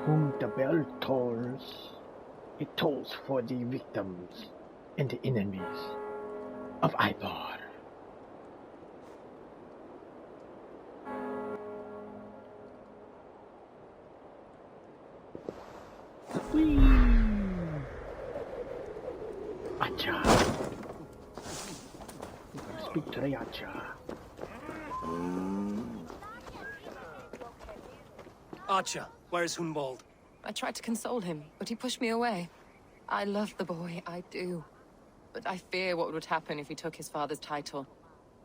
whom the bell tolls, it tolls for the victims and the enemies of Eivor. Whee! Acha! You gotta speak to the Acha. Archer, where is Hunwald? I tried to console him, but he pushed me away. I love the boy, I do. But I fear what would happen if he took his father's title.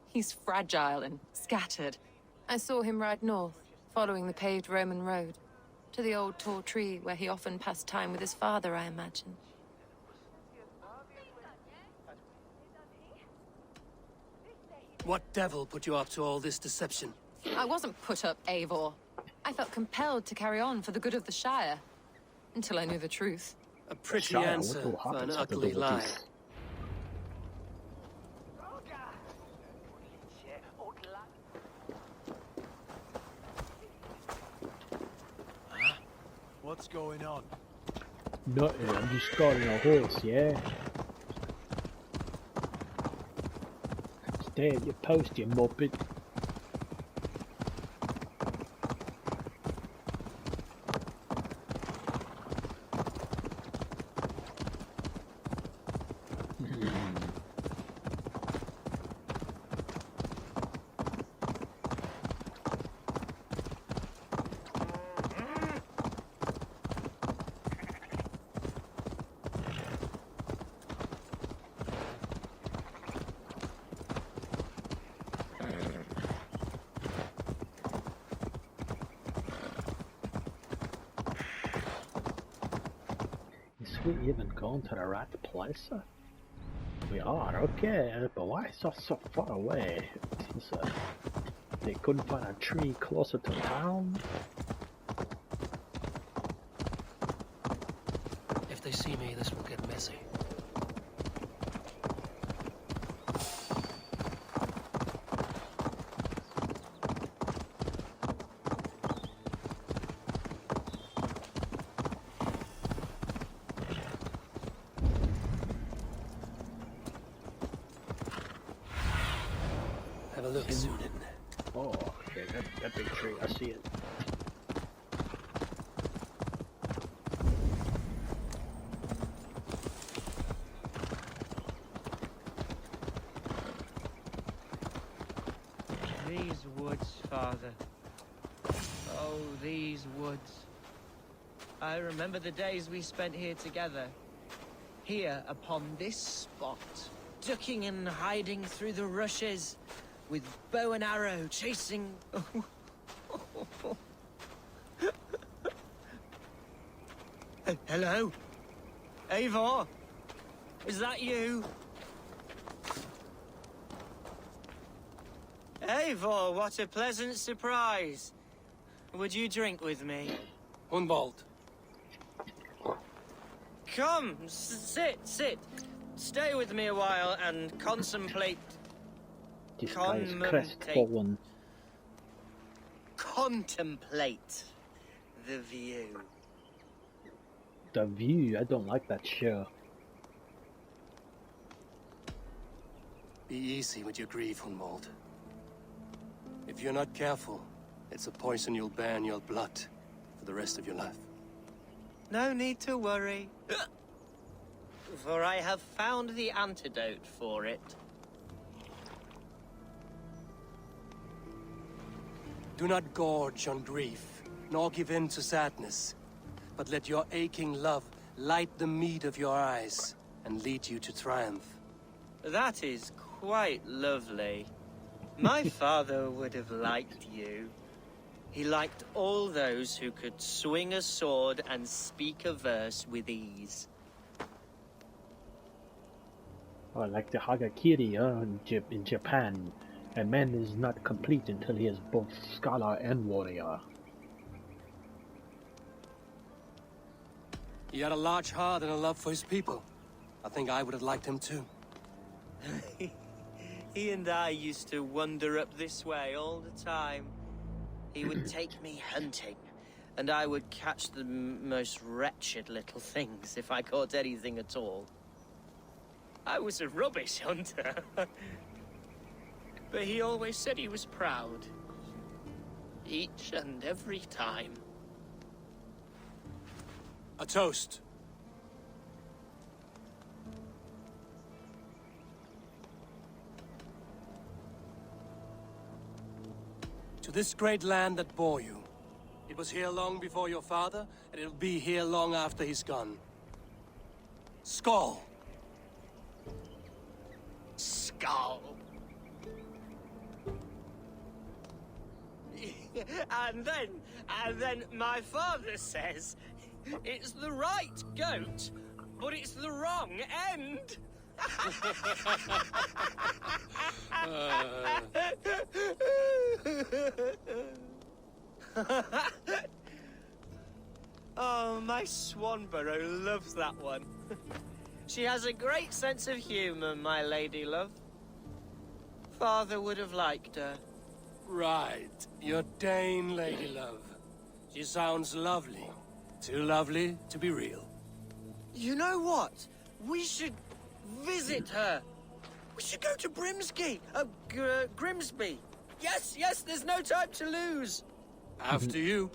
He's fragile and scattered. I saw him ride north, following the paved Roman road, to the old tall tree where he often passed time with his father, I imagine. What devil put you up to all this deception? I wasn't put up, Eivor. I felt compelled to carry on for the good of the Shire, until I knew the truth. A pretty Shire, answer what will for happen an to the ugly lie. devotees? What's going on? Nothing, I'm just starting a horse, yeah? Stay at your post, you muppet. Is we even going to the right place? We are, okay, but why is that so far away? They couldn't find a tree closer to town? If they see me, this will get messy. Have a look, Sunan. Oh, okay, that big tree, I see it. These woods, Father. Oh, these woods. I remember the days we spent here together. Here, upon this spot. Ducking and hiding through the rushes. With bow and arrow, chasing... Hello? Eivor? Is that you? Eivor, what a pleasant surprise. Would you drink with me? Hunwald. Come, sit. Stay with me a while and contemplate... This guy is crestfallen. Contemplate the view. The view, I don't like that show. Be easy with your grief, Hunwald. If you're not careful, it's a poison you'll bear in your blood for the rest of your life. No need to worry. For I have found the antidote for it. Do not gorge on grief, nor give in to sadness, but let your aching love light the mead of your eyes and lead you to triumph. That is quite lovely. My father would have liked you. He liked all those who could swing a sword and speak a verse with ease. Oh, like the Hagakiri in Japan. A man is not complete until he is both scholar and warrior. He had a large heart and a love for his people. I think I would have liked him too. He and I used to wander up this way all the time. He would take me hunting, and I would catch the most wretched little things if I caught anything at all. I was a rubbish hunter. But he always said he was proud. Each and every time. A toast. To this great land that bore you. It was here long before your father, and it'll be here long after he's gone. Skull! Skull. And then my father says, it's the right goat, but it's the wrong end. Oh, my Swanborough loves that one. She has a great sense of humor, my lady love. Father would have liked her. Right. Your Dane lady love. She sounds lovely. Too lovely to be real. You know what? We should visit her. We should go to Grimsby. Yes, there's no time to lose. After you.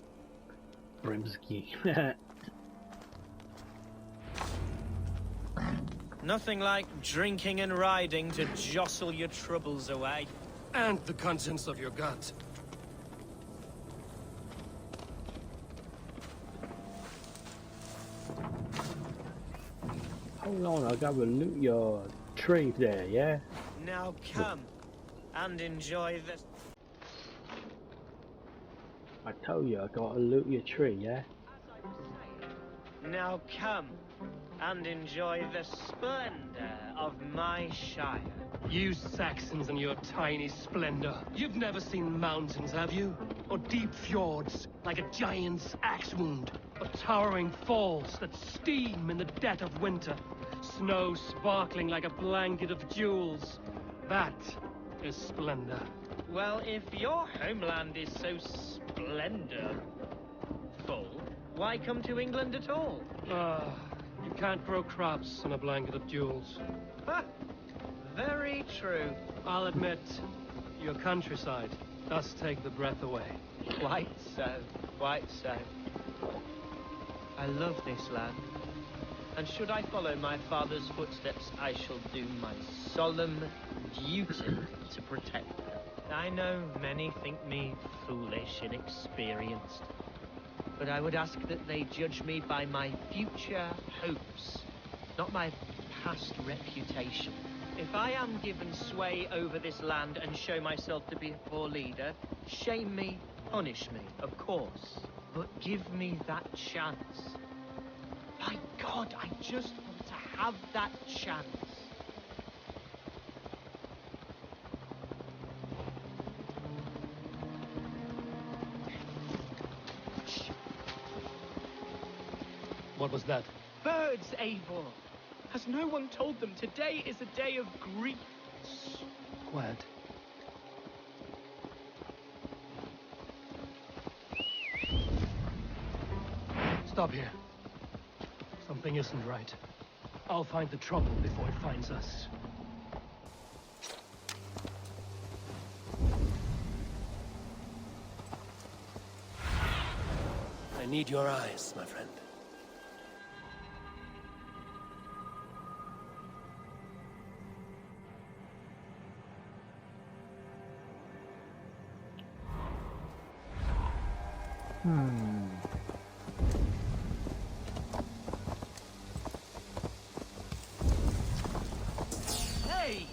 Grimsby. Nothing like drinking and riding to jostle your troubles away. And the contents of your gut. Hold on, I gotta loot your tree there, yeah? Now come and enjoy this. I told you I gotta loot your tree, yeah? Now come and enjoy the splendor of my shire. You Saxons and your tiny splendor. You've never seen mountains, have you? Or deep fjords, like a giant's axe wound. Or towering falls that steam in the dead of winter. Snow sparkling like a blanket of jewels. That is splendor. Well, if your homeland is so splendorful, why come to England at all? You can't grow crops on a blanket of jewels. Ha! Very true. I'll admit, your countryside does take the breath away. Quite so, quite so. I love this land. And should I follow my father's footsteps, I shall do my solemn duty to protect her. I know many think me foolish, inexperienced. But I would ask that they judge me by my future hopes, not my past reputation. If I am given sway over this land and show myself to be a poor leader, shame me, punish me, of course. But give me that chance. My God, I just want to have that chance. What was that? Birds, Eivor. Has no one told them today is a day of grief? Quiet. Stop here. Something isn't right. I'll find the trouble before it finds us. I need your eyes, my friend. Hey!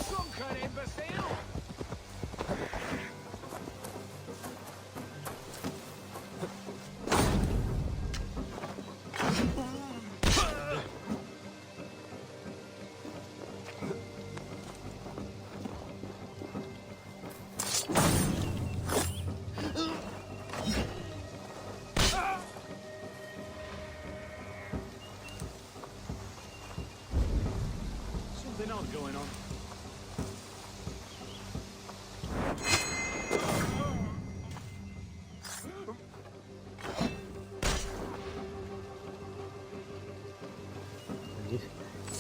Drunken imbecile! Something odd going on.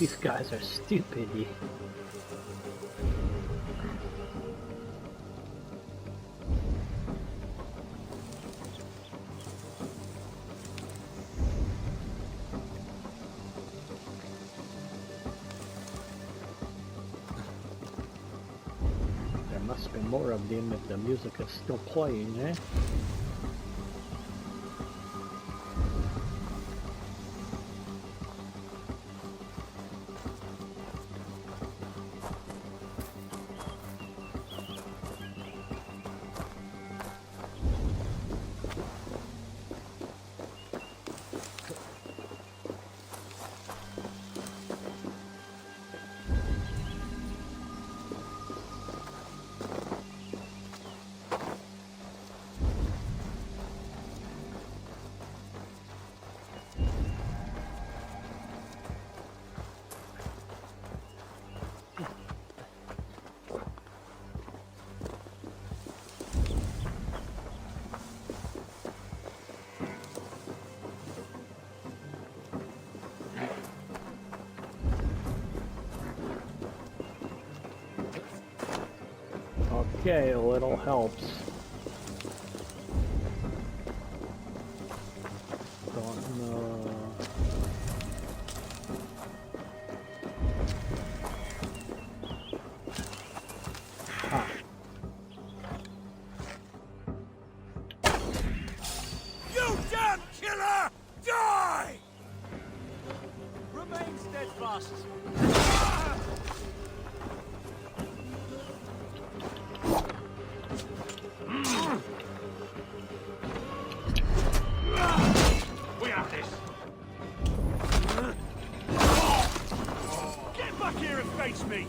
These guys are stupid. There must be more of them if the music is still playing, eh? Okay, a little helps. Don't know. Ah. You damn killer! Die! Remain steadfast. We have this. Get back here and face me!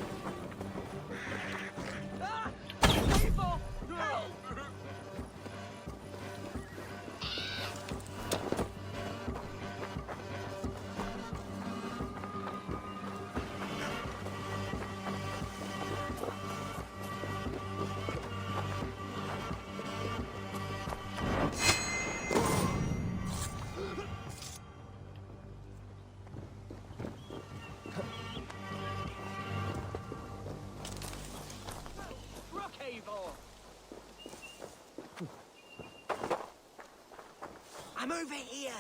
Eivor! Rock Eivor! I'm over here.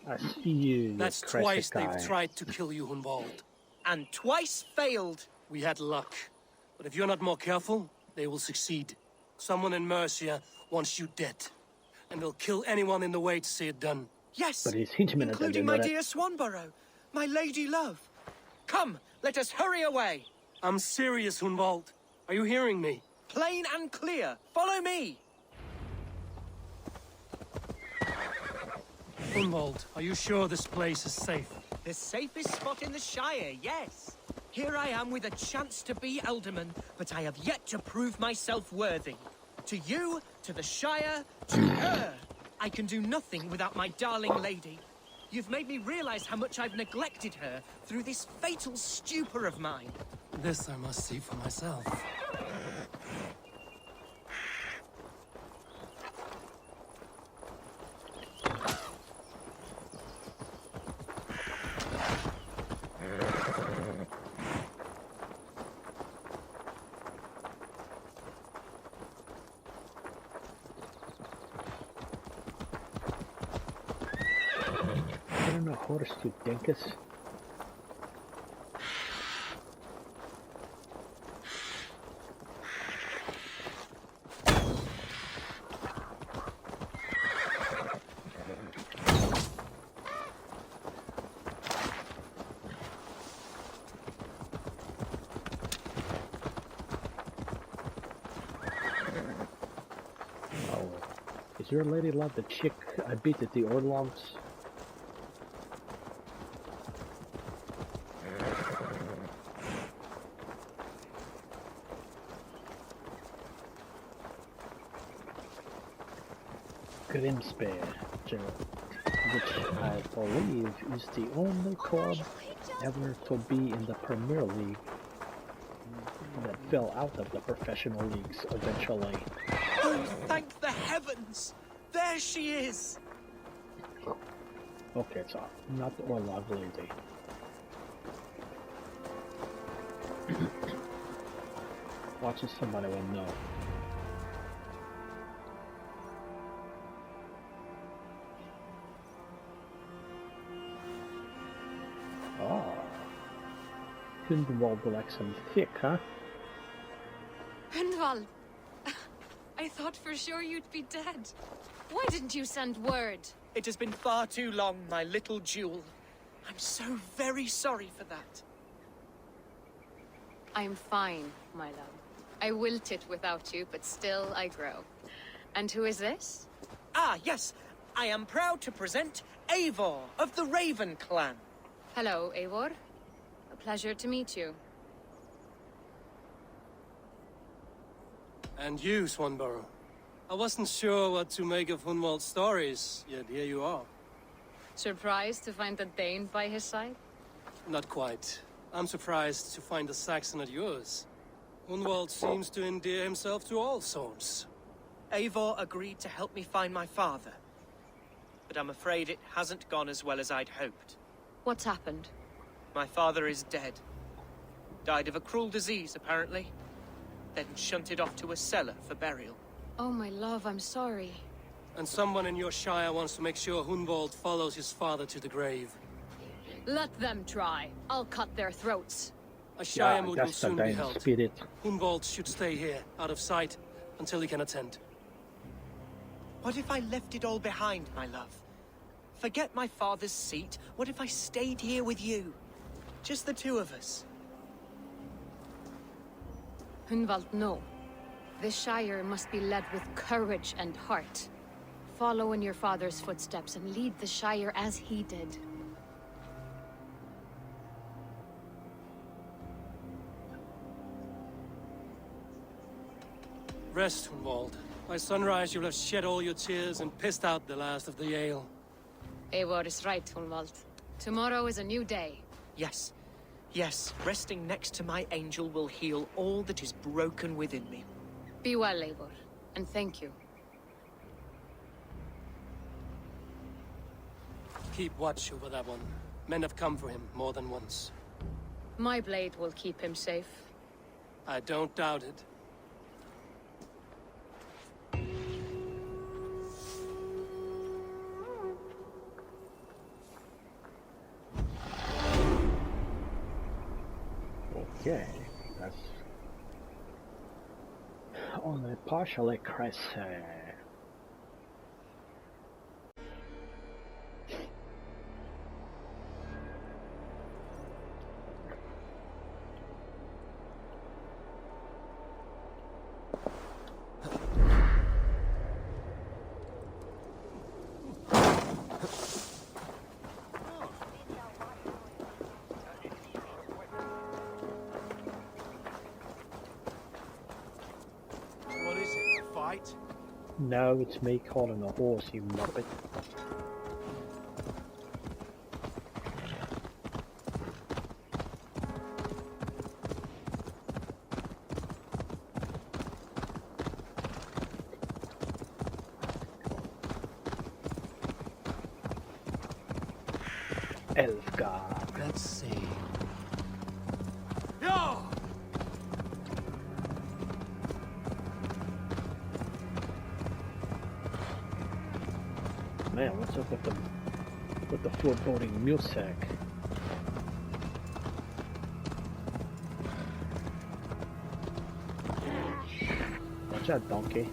I see you. That's crazy twice guy. they've tried to kill you, Hunwald. And twice failed. We had luck. But if you're not more careful, they will succeed. Someone in Mercia wants you dead. And they'll kill anyone in the way to see it done. Yes, But his henchmen including my dear Swanborough, my lady love. Come, let us hurry away. I'm serious, Hunwald. Are you hearing me? Plain and clear. Follow me. Hunwald, are you sure this place is safe? The safest spot in the Shire, yes. Here I am with a chance to be Ealdorman, but I have yet to prove myself worthy. To you, to the Shire, to her. I can do nothing without my darling lady. You've made me realize how much I've neglected her through this fatal stupor of mine. This I must see for myself. I don't know horse to dinkus. Oh, is your lady love the chick I beat at the Orlogs? Grimsby, which I believe is the only club ever to be in the Premier League that fell out of the professional leagues eventually. Oh, thank the heavens! There she is! Okay, so not the Orlog lady. Watching somebody will know. Oh. Hundvald will like some thick, huh? Hundvald! I thought for sure you'd be dead. Why didn't you send word? It has been far too long, my little jewel. I'm so very sorry for that. I'm fine, my love. I wilted without you, but still I grow. And who is this? Ah, yes. I am proud to present Eivor of the Raven clan. Hello, Eivor. A pleasure to meet you. And you, Swanborough. I wasn't sure what to make of Hunwald's stories, yet here you are. Surprised to find a Thane by his side? Not quite. I'm surprised to find a Saxon at yours. Hunwald seems to endear himself to all souls. Eivor agreed to help me find my father. But I'm afraid it hasn't gone as well as I'd hoped. What's happened? My father is dead. Died of a cruel disease, apparently. Then shunted off to a cellar for burial. Oh, my love, I'm sorry. And someone in your shire wants to make sure Hunwald follows his father to the grave. Let them try. I'll cut their throats. A shire moot will that's the soon be Dane held. spirit. Hunwald should stay here, out of sight, until he can attend. What if I left it all behind, my love? Forget my father's seat. What if I stayed here with you? Just the two of us. Hunwald, no. This Shire must be led with courage and heart. Follow in your father's footsteps and lead the Shire as he did. Rest, Hunwald. By sunrise you'll have shed all your tears and pissed out the last of the ale. Eivor is right, Hunwald. Tomorrow is a new day. Yes. Yes, resting next to my angel will heal all that is broken within me. Be well, Eivor, and thank you. Keep watch over that one. Men have come for him more than once. My blade will keep him safe. I don't doubt it. Okay, that's only partially crazy. What is it, a fight? No, it's me calling a horse, you muppet. Elfgar. Let's see. Yo! Man, what's up with the foreboding music? Watch out, donkey.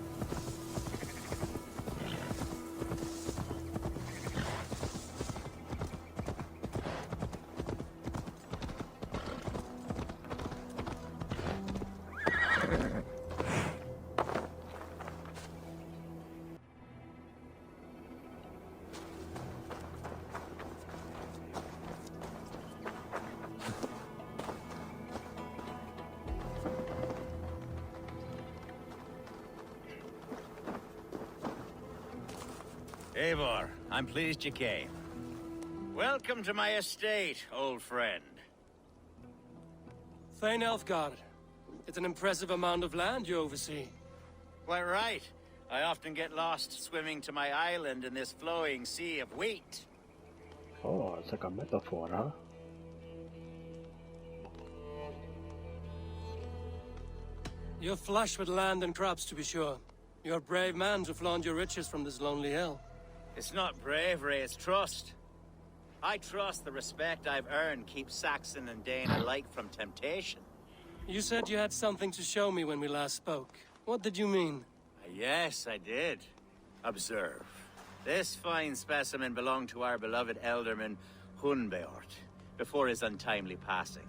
Eivor, I'm pleased you came. Welcome to my estate, old friend. Thegn Elfgard. It's an impressive amount of land you oversee. Quite right. I often get lost swimming to my island in this flowing sea of wheat. Oh, it's like a metaphor, huh? You're flush with land and crops, to be sure. You're a brave man to flaunt your riches from this lonely hill. It's not bravery, it's trust. I trust the respect I've earned keeps Saxon and Dane alike from temptation. You said you had something to show me when we last spoke. What did you mean? Yes, I did. Observe. This fine specimen belonged to our beloved ealdorman, Hunbeort, before his untimely passing.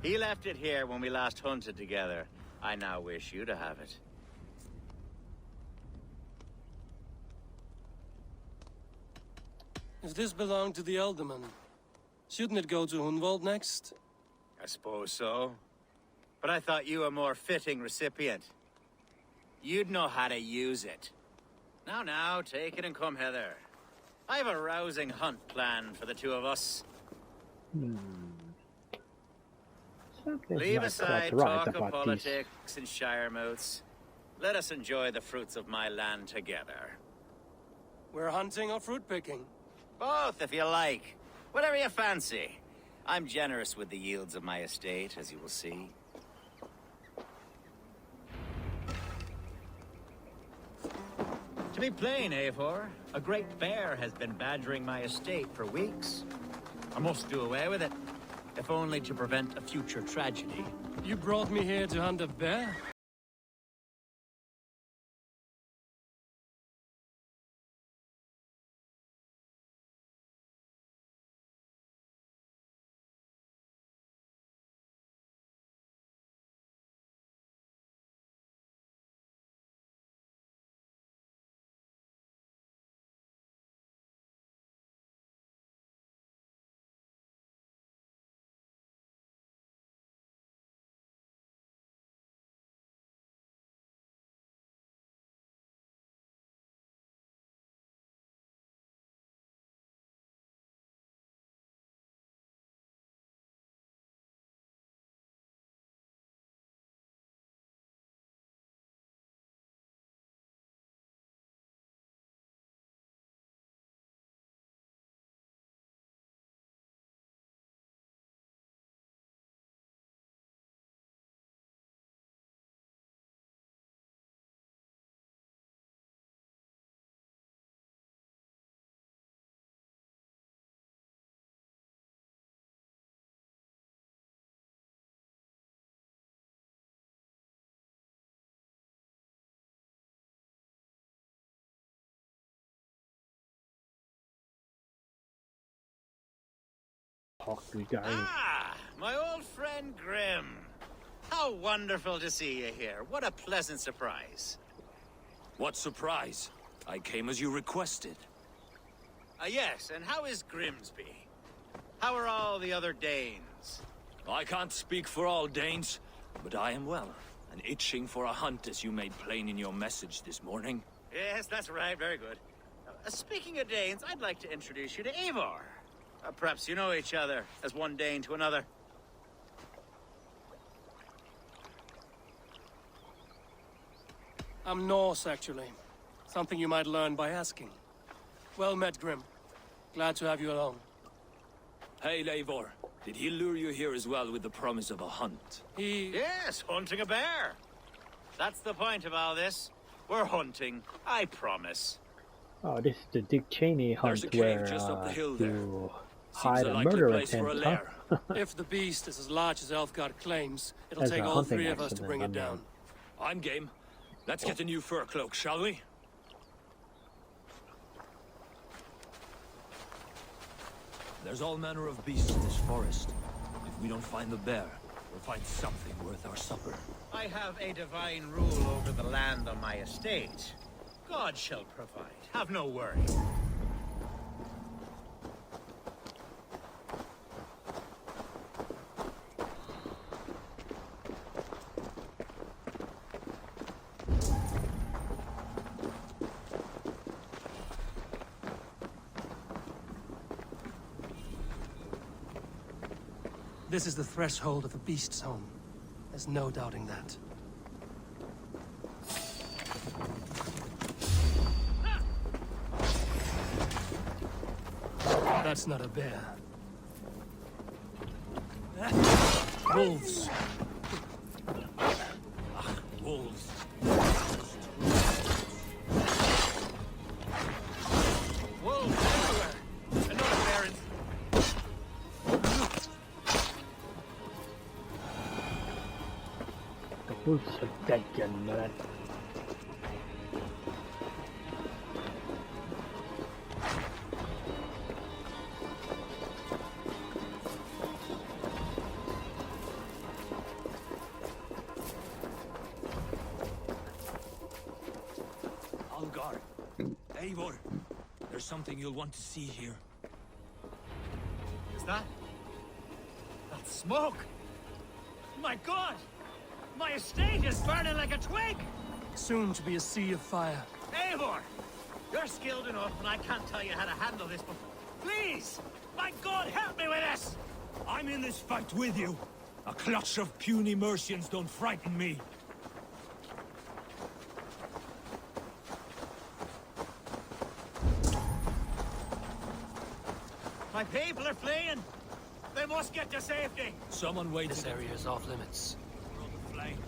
He left it here when we last hunted together. I now wish you to have it. If this belonged to the ealdorman, shouldn't it go to Hunwald next? I suppose so. But I thought you a more fitting recipient. You'd know how to use it. Now, take it and come hither. I have a rousing hunt planned for the two of us. Something's Leave not aside quite right talk of about politics this. and shire moats. Let us enjoy the fruits of my land together. We're hunting or fruit picking? Both, if you like. Whatever you fancy. I'm generous with the yields of my estate, as you will see. To be plain, Eivor, a great bear has been badgering my estate for weeks. I must do away with it, if only to prevent a future tragedy. You brought me here to hunt a bear? Hawkly guy. Ah, my old friend Grim. How wonderful to see you here. What a pleasant surprise. What surprise? I came as you requested. Yes, and how is Grimsby? How are all the other Danes? I can't speak for all Danes, but I am well, and itching for a hunt as you made plain in your message this morning. Yes, that's right. Very good. Speaking of Danes, I'd like to introduce you to Eivor. Perhaps you know each other, as one Dane to another. I'm Norse, actually. Something you might learn by asking. Well met, Grim. Glad to have you along. Hey, Eivor. Did he lure you here as well with the promise of a hunt? Yes, hunting a bear. That's the point of all this. We're hunting, I promise. Oh, this is the Dick Cheney hunt There's a cave where just up the hill there. you Seems hide a a likely murder place for a attempt, lair. huh? If the beast is as large as Elfgard claims, it'll As take a all hunting three of us to accident, bring I it mean. down. I'm game. Let's get a new fur cloak, shall we? There's all manner of beasts in this forest. If we don't find the bear, we'll find something worth our supper. I have a divine rule over the land on my estate. God shall provide. Have no worry. This is the threshold of the beast's home. There's no doubting that. That's not a bear. Wolves. Who's a Thegn of Lincoln? Algar. Eivor. There's something you'll want to see here. Is that? That's smoke! My God! My estate is burning like a twig! Soon to be a sea of fire. Eivor! You're skilled enough, and I can't tell you how to handle this, but please! My God, help me with this! I'm in this fight with you. A clutch of puny Mercians don't frighten me. My people are fleeing! They must get to safety! Someone waiting. This area is off limits. We're on the flame.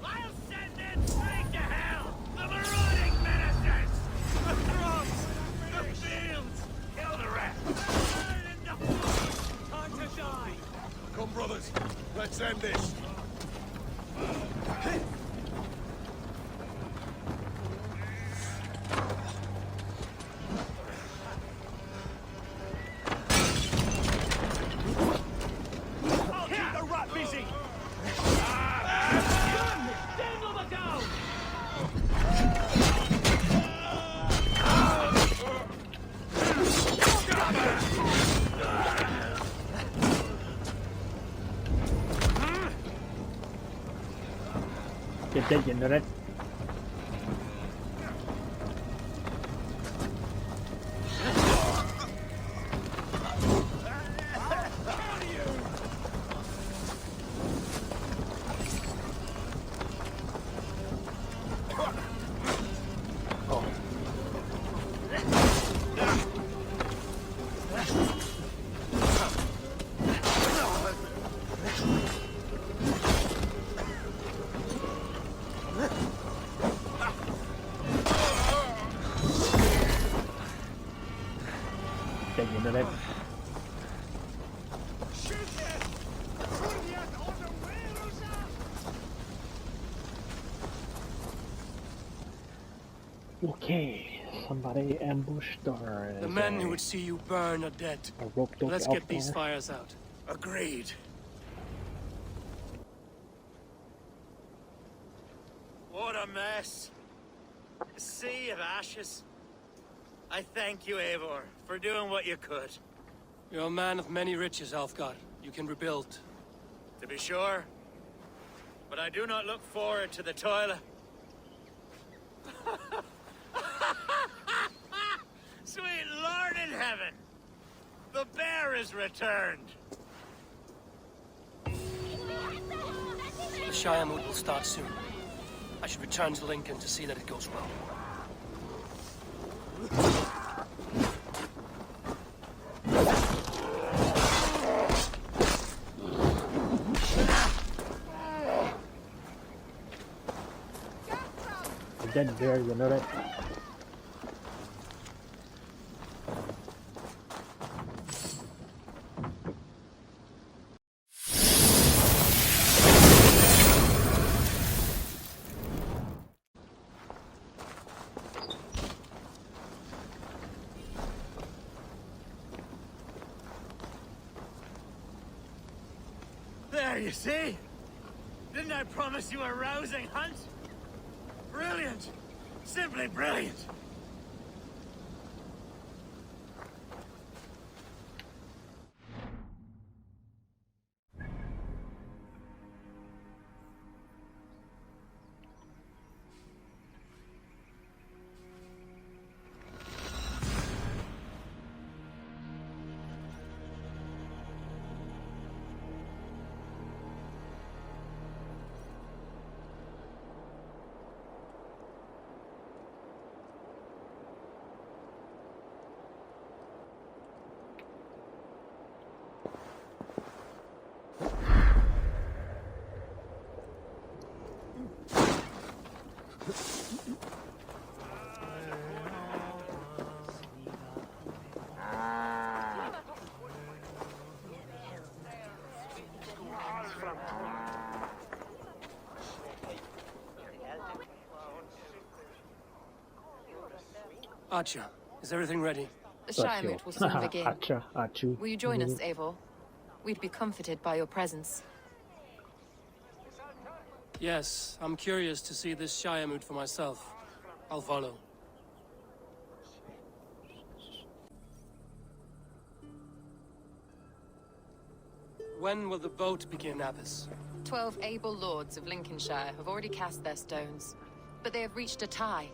I'll send them straight to hell! The marauding menaces! The throats! The fields! Kill the rest! Burn in the flood! Time to die! Come, brothers. Let's end this. I'll keep the rat busy! Cái Thegn of Lincoln. Thegn of Lincoln. Okay, somebody ambushed or The men who would see you burn are dead. a roped up Let's elf get these there? fires out. Agreed. What a mess. A sea of ashes. I thank you, Eivor, for doing what you could. You're a man of many riches, Alfgar. You can rebuild. To be sure. But I do not look forward to the toil. Sweet Lord in heaven! The bear is returned! The Shire mood will start soon. I should return to Lincoln to see that it goes well. A dead bear, you know that? There, you see? Didn't I promise you a rousing hunt? Brilliant! Simply brilliant! Archer, is everything ready? The Shire moot will soon begin. Acha, achu. Will you join us, Eivor? We'd be comforted by your presence. Yes, I'm curious to see this Shire moot for myself. I'll follow. When will the vote begin, Abbess? 12 able lords of Lincolnshire have already cast their stones, but they have reached a tie.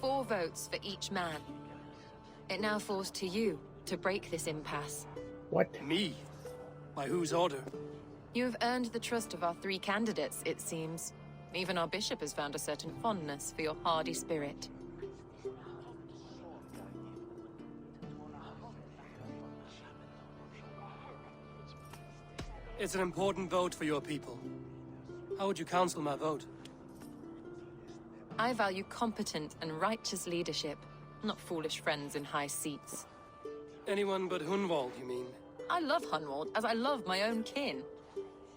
4 votes for each man. It now falls to you to break this impasse. What? Me? By whose order? You have earned the trust of our 3 candidates, it seems. Even our bishop has found a certain fondness for your hardy spirit. It's an important vote for your people. How would you counsel my vote? I value competent and righteous leadership, not foolish friends in high seats. Anyone but Hunwald, you mean? I love Hunwald as I love my own kin.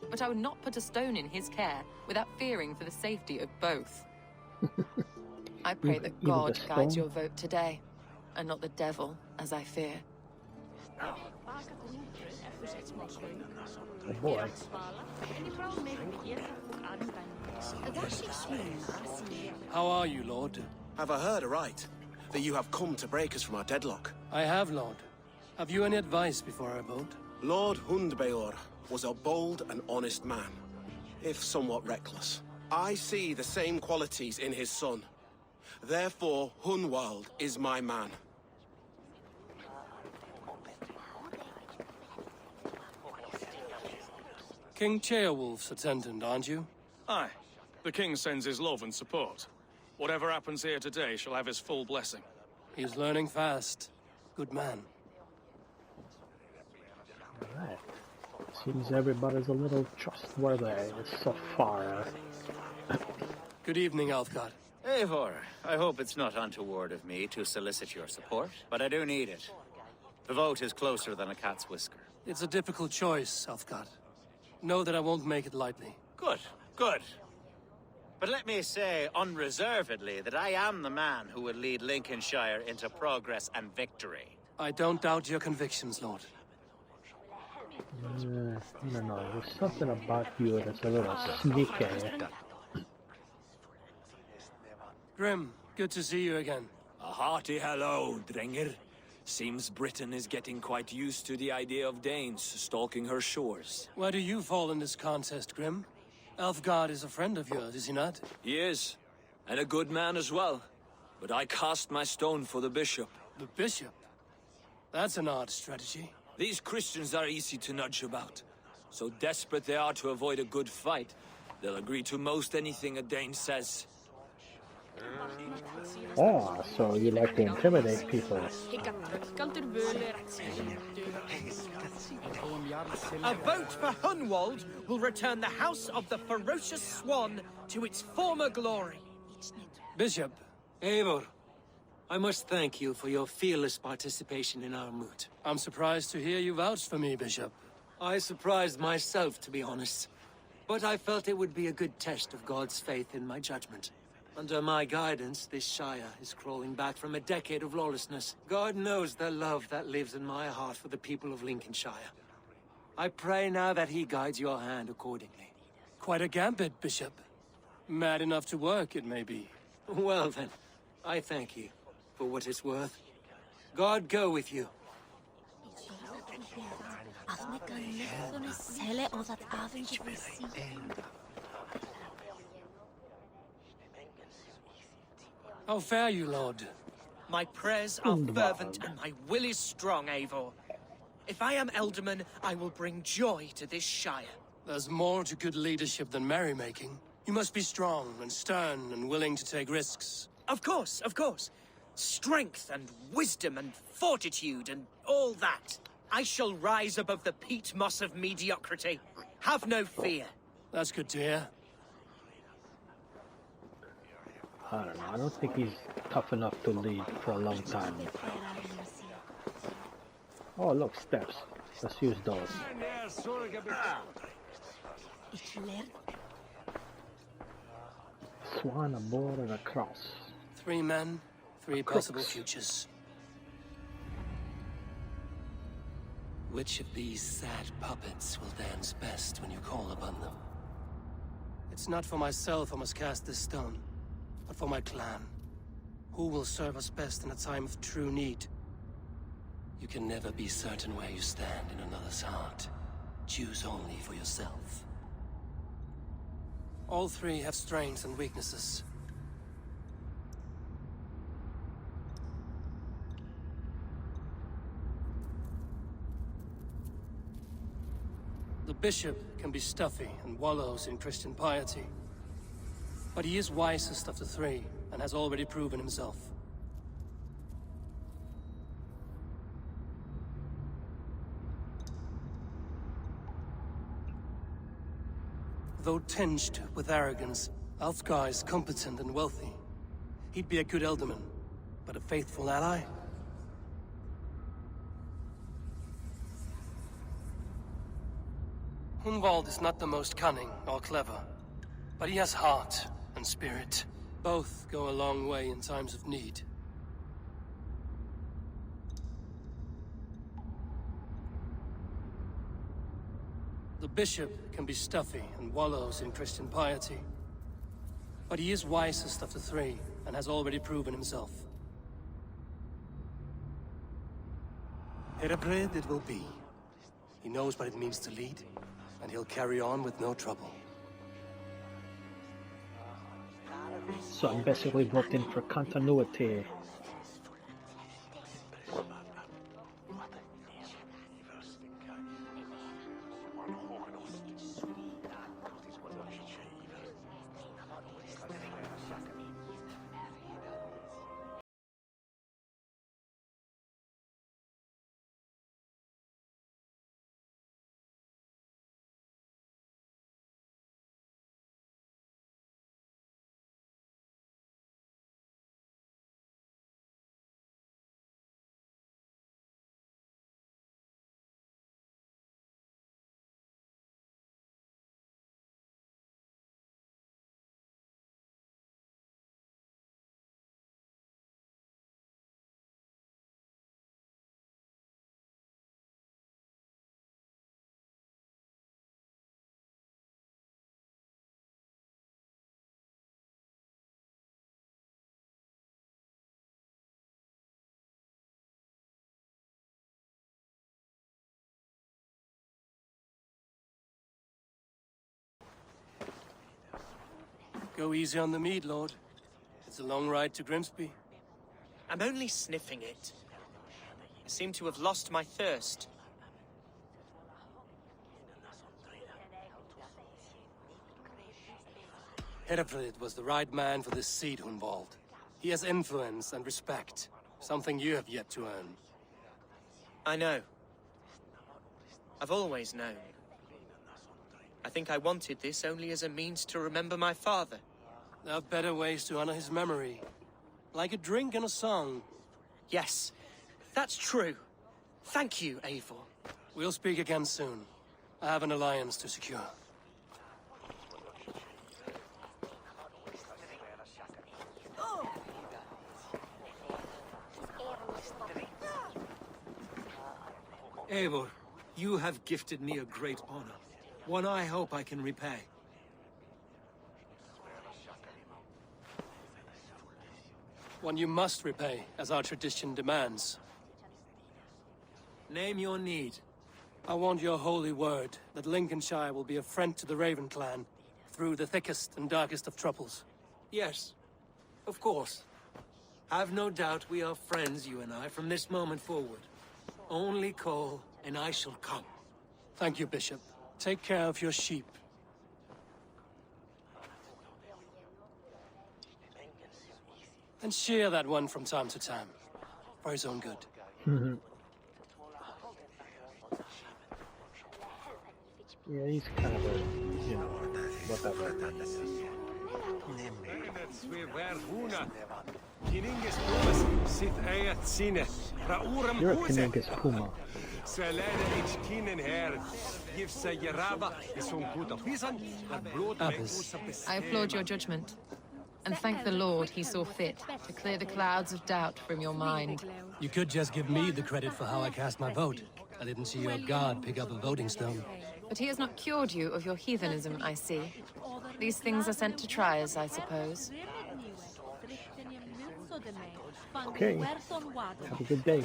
But I would not put a stone in his care without fearing for the safety of both. I pray that God guides your vote today, and not the devil, as I fear. Oh boy. How are you, Lord? Have I heard aright that you have come to break us from our deadlock? I have, Lord. Have you any advice before I vote? Lord Hundbeor was a bold and honest man, if somewhat reckless. I see the same qualities in his son. Therefore, Hunwald is my man. King Ceolwulf's attendant, aren't you? Aye. The king sends his love and support. Whatever happens here today shall have his full blessing. He's learning fast. Good man. Alright. Seems everybody's a little trustworthy so far. Good evening, Alfgard. Eivor, I hope it's not untoward of me to solicit your support, but I do need it. The vote is closer than a cat's whisker. It's a difficult choice, Alfgard. Know that I won't make it lightly. Good, good. But let me say unreservedly that I am the man who will lead Lincolnshire into progress and victory. I don't doubt your convictions, Lord. I don't know, there's something about you that's a little sneaky. Grim, good to see you again. A hearty hello, Drenger. Seems Britain is getting quite used to the idea of Danes stalking her shores. Where do you fall in this contest, Grim? Alfgard is a friend of yours, is he not? He is, and a good man as well. But I cast my stone for the bishop. The bishop? That's an odd strategy. These Christians are easy to nudge about. So desperate they are to avoid a good fight, they'll agree to most anything a Dane says. Oh, so you like to intimidate people. A vote for Hunwald will return the House of the Ferocious Swan to its former glory. Bishop. Eivor, I must thank you for your fearless participation in our moot. I'm surprised to hear you vouch for me, Bishop. I surprised myself, to be honest. But I felt it would be a good test of God's faith in my judgment. Under my guidance, this Shire is crawling back from a decade of lawlessness. God knows the love that lives in my heart for the people of Lincolnshire. I pray now that he guides your hand accordingly. Quite a gambit, Bishop. Mad enough to work, it may be. Well then, I thank you for what it's worth. God go with you. How fare you, Lord? My prayers are fervent and my will is strong, Eivor. If I am Ealdorman, I will bring joy to this Shire. There's more to good leadership than merrymaking. You must be strong and stern and willing to take risks. Of course, of course. Strength and wisdom and fortitude and all that. I shall rise above the peat moss of mediocrity. Have no fear. That's good to hear. I don't know, I don't think he's tough enough to lead for a long time. Oh, look, steps. Let's use those. Swan aboard and a cross. 3 men, Three possible futures. Which of these sad puppets will dance best when you call upon them? It's not for myself I must cast this stone, but for my clan. Who will serve us best in a time of true need? You can never be certain where you stand in another's heart. Choose only for yourself. All three have strengths and weaknesses. The bishop can be stuffy and wallows in Christian piety. But he is wisest of the three, and has already proven himself. Though tinged with arrogance, Alfgar is competent and wealthy. He'd be a good ealdorman, but a faithful ally? Hunwald is not the most cunning or clever, but he has heart and spirit. Both go a long way in times of need. The bishop can be stuffy and wallows in Christian piety. But he is wisest of the three, and has already proven himself. Herabred it will be. He knows what it means to lead, and he'll carry on with no trouble. So I'm basically voting for continuity. Go easy on the mead, Lord. It's a long ride to Grimsby. I'm only sniffing it. I seem to have lost my thirst. Herefrid was the right man for this seat, Hunwald. He has influence and respect, something you have yet to earn. I know. I've always known. I think I wanted this only as a means to remember my father. There are better ways to honor his memory. Like a drink and a song. Yes, that's true. Thank you, Eivor. We'll speak again soon. I have an alliance to secure. Eivor, you have gifted me a great honor. One I hope I can repay. One you must repay, as our tradition demands. Name your need. I want your holy word that Lincolnshire will be a friend to the Raven clan through the thickest and darkest of troubles. Yes, of course. Have no doubt we are friends, you and I, from this moment forward. Only call, and I shall come. Thank you, Bishop. Take care of your sheep. And shear that one from time to time, for his own good. Yeah, he's kind of a, you know, whatever. You're a Kiningus Puma. I applaud your judgment. And thank the Lord he saw fit to clear the clouds of doubt from your mind. You could just give me the credit for how I cast my vote. I didn't see your guard pick up a voting stone. But he has not cured you of your heathenism, I see. These things are sent to try us, I suppose. Okay. Have a good day.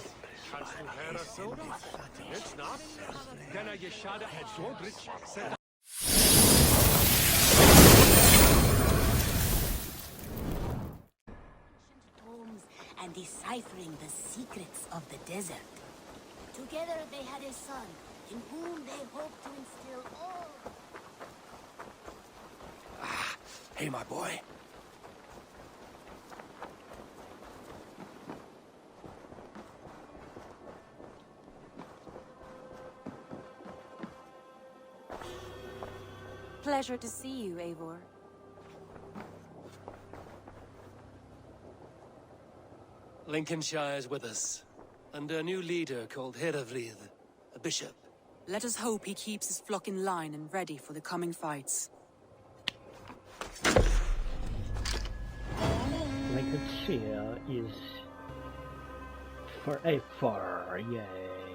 And deciphering the secrets of the desert. Together they had a son, in whom they hoped to instill all... Hey, my boy. Pleasure to see you, Eivor. Lincolnshire is with us, under a new leader called Herefrith, a bishop. Let us hope he keeps his flock in line and ready for the coming fights. Lincolnscire is for Eivor, yay.